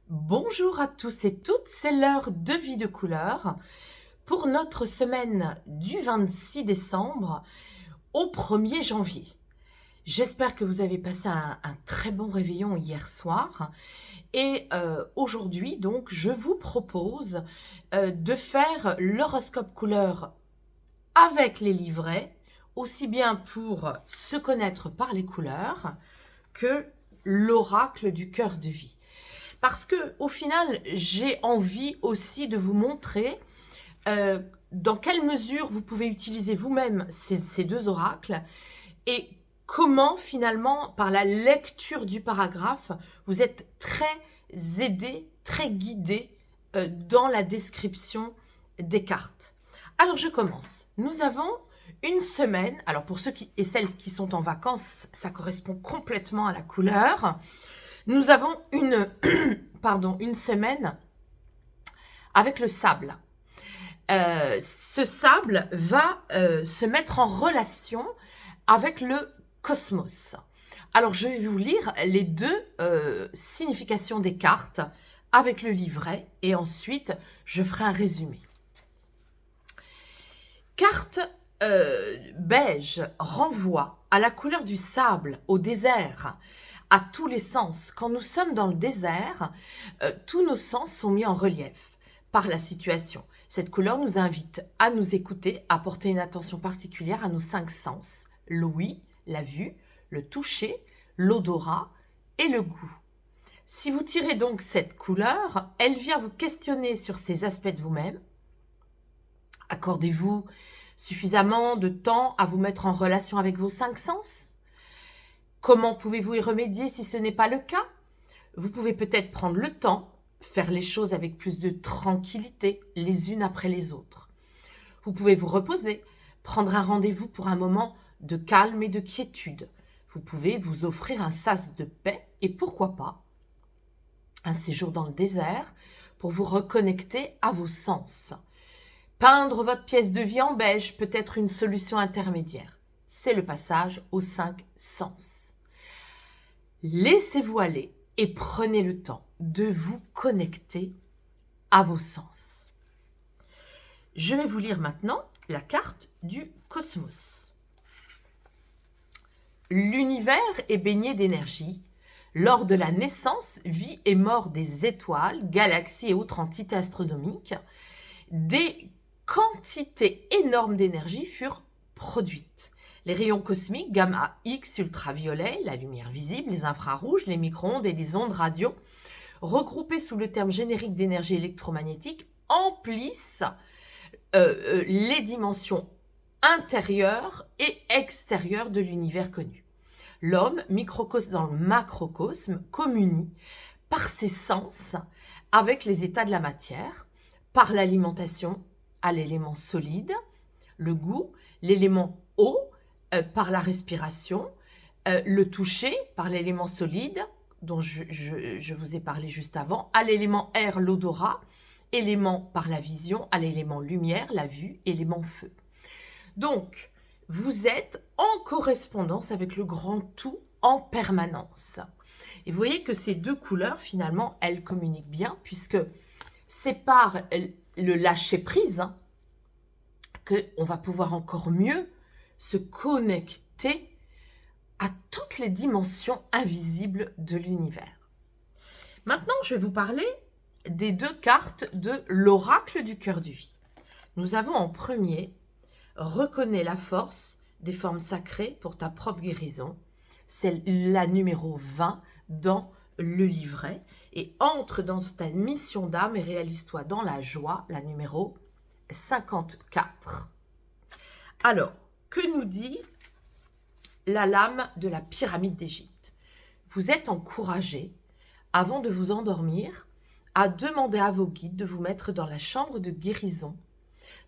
Bonjour à tous et toutes, c'est l'heure de Vie de couleur pour notre semaine du 26 décembre au 1er janvier. J'espère que vous avez passé un très bon réveillon hier soir et aujourd'hui donc je vous propose de faire l'horoscope couleur avec les livrets, aussi bien pour se connaître par les couleurs que l'oracle du cœur de vie. Parce que au final, j'ai envie aussi de vous montrer dans quelle mesure vous pouvez utiliser vous-même ces deux oracles et comment finalement, par la lecture du paragraphe, vous êtes très aidé, très guidé dans la description des cartes. Alors je commence. Nous avons une semaine, alors pour ceux et celles qui sont en vacances, ça correspond complètement à la couleur. Nous avons une semaine avec le sable. Ce sable va se mettre en relation avec le cosmos. Alors, je vais vous lire les deux significations des cartes avec le livret et ensuite, je ferai un résumé. Carte beige renvoie à la couleur du sable, au désert, à tous les sens. Quand nous sommes dans le désert, tous nos sens sont mis en relief par la situation. Cette couleur nous invite à nous écouter, à porter une attention particulière à nos 5 sens, l'ouïe, la vue, le toucher, l'odorat et le goût. Si vous tirez donc cette couleur, elle vient vous questionner sur ces aspects de vous-même. Accordez-vous suffisamment de temps à vous mettre en relation avec vos 5 sens? Comment pouvez-vous y remédier si ce n'est pas le cas? Vous pouvez peut-être prendre le temps, faire les choses avec plus de tranquillité, les unes après les autres. Vous pouvez vous reposer, prendre un rendez-vous pour un moment de calme et de quiétude. Vous pouvez vous offrir un sas de paix et pourquoi pas un séjour dans le désert pour vous reconnecter à vos sens. Peindre votre pièce de vie en beige peut être une solution intermédiaire. C'est le passage aux 5 sens. Laissez-vous aller et prenez le temps de vous connecter à vos sens. Je vais vous lire maintenant la carte du cosmos. L'univers est baigné d'énergie. Lors de la naissance, vie et mort des étoiles, galaxies et autres entités astronomiques, des quantités énormes d'énergie furent produites. Les rayons cosmiques, gamma X, ultraviolet, la lumière visible, les infrarouges, les micro-ondes et les ondes radio, regroupés sous le terme générique d'énergie électromagnétique, emplissent les dimensions intérieures et extérieures de l'univers connu. L'homme, microcosme dans le macrocosme, communie par ses sens avec les états de la matière, par l'alimentation à l'élément solide, le goût, l'élément eau, par la respiration, le toucher par l'élément solide, dont je vous ai parlé juste avant, à l'élément air, l'odorat, élément par la vision, à l'élément lumière, la vue, élément feu. Donc, vous êtes en correspondance avec le grand tout en permanence. Et vous voyez que ces deux couleurs, finalement, elles communiquent bien, puisque c'est par le lâcher-prise qu'on va pouvoir encore mieux se connecter à toutes les dimensions invisibles de l'univers. Maintenant, je vais vous parler des deux cartes de l'oracle du cœur de vie. Nous avons en premier « Reconnais la force des formes sacrées pour ta propre guérison ». C'est la numéro 20 dans le livret. Et entre dans ta mission d'âme et réalise-toi dans la joie, la numéro 54. Alors, que nous dit la lame de la pyramide d'Égypte? Vous êtes encouragé, avant de vous endormir, à demander à vos guides de vous mettre dans la chambre de guérison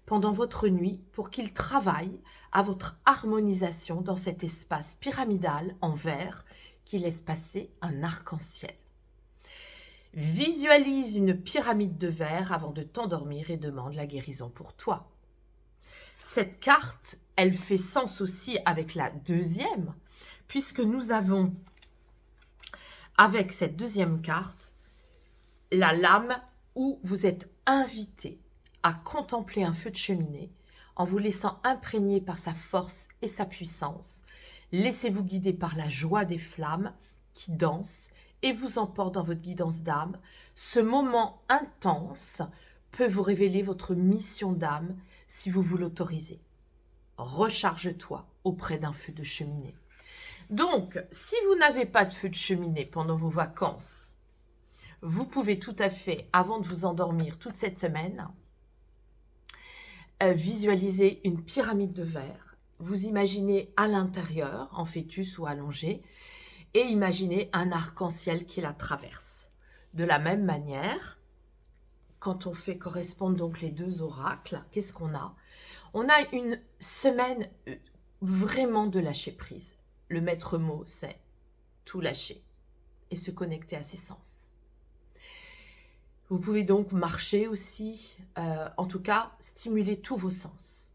pendant votre nuit pour qu'ils travaillent à votre harmonisation dans cet espace pyramidal en verre qui laisse passer un arc-en-ciel. Visualise une pyramide de verre avant de t'endormir et demande la guérison pour toi. Cette carte, elle fait sens aussi avec la deuxième, puisque nous avons, avec cette deuxième carte, la lame où vous êtes invité à contempler un feu de cheminée en vous laissant imprégner par sa force et sa puissance. Laissez-vous guider par la joie des flammes qui dansent et vous emportent dans votre guidance d'âme. Ce moment intense peut vous révéler votre mission d'âme si vous vous l'autorisez. Recharge-toi auprès d'un feu de cheminée. Donc, si vous n'avez pas de feu de cheminée pendant vos vacances, vous pouvez tout à fait, avant de vous endormir toute cette semaine, visualiser une pyramide de verre. Vous imaginez à l'intérieur, en fœtus ou allongé, et imaginez un arc-en-ciel qui la traverse. De la même manière, quand on fait correspondre donc les deux oracles, qu'est-ce qu'on a? On a une semaine vraiment de lâcher prise. Le maître mot, c'est tout lâcher et se connecter à ses sens. Vous pouvez donc marcher aussi, en tout cas, stimuler tous vos sens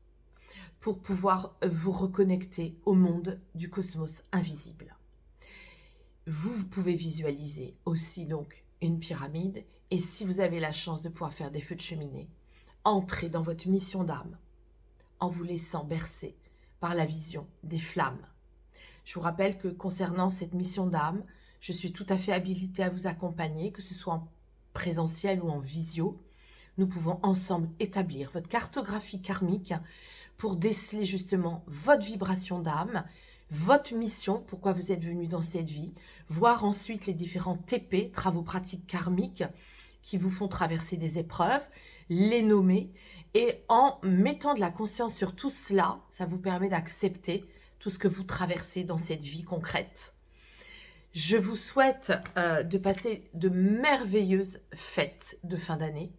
pour pouvoir vous reconnecter au monde du cosmos invisible. Vous pouvez visualiser aussi donc une pyramide et si vous avez la chance de pouvoir faire des feux de cheminée, entrez dans votre mission d'âme en vous laissant bercer par la vision des flammes. Je vous rappelle que concernant cette mission d'âme, je suis tout à fait habilitée à vous accompagner, que ce soit en présentiel ou en visio. Nous pouvons ensemble établir votre cartographie karmique pour déceler justement votre vibration d'âme, votre mission, pourquoi vous êtes venu dans cette vie, voir ensuite les différents TP, travaux pratiques karmiques, qui vous font traverser des épreuves, les nommer, et en mettant de la conscience sur tout cela, ça vous permet d'accepter tout ce que vous traversez dans cette vie concrète. Je vous souhaite de passer de merveilleuses fêtes de fin d'année.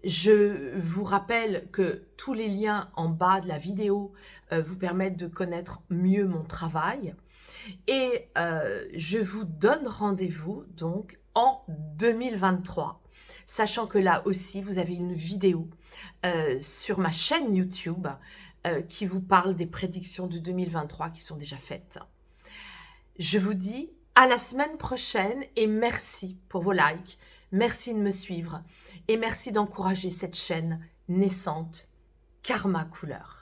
Je vous rappelle que tous les liens en bas de la vidéo vous permettent de connaître mieux mon travail. Et je vous donne rendez-vous donc en 2023. Sachant que là aussi, vous avez une vidéo sur ma chaîne YouTube qui vous parle des prédictions de 2023 qui sont déjà faites. Je vous dis à la semaine prochaine et merci pour vos likes, merci de me suivre et merci d'encourager cette chaîne naissante Karma Couleur.